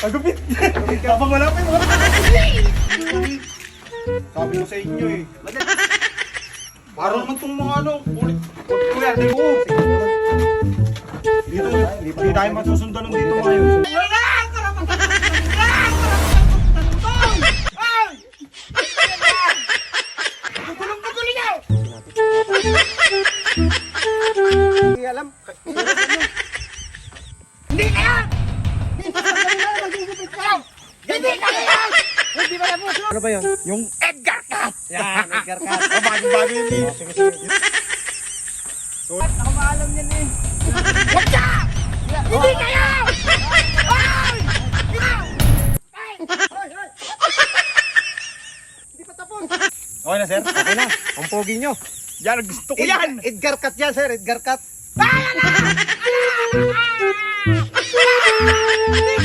Pagupit! Habang wala pa yung sabi ko sa inyo eh. Para naman itong mga ano, ulit. Kuya, dito. Dito, hindi tayo masusundan ng dito ngayon. Hindi alam. Hindi kaya! Hindi kaya! Hindi ba po? Ano ba yun? Yung Edgar Cut! Yan, Edgar Cut. bago yun eh. Sige, sige. Ako maalam yan eh. Wag siya! Hindi kaya! Ay! Hindi pa tapos. Okay na sir? Okay na. Ang pogi nyo. Yan, gusto ko yan! Edgar Cut yan, sir. Edgar Cut. Hindi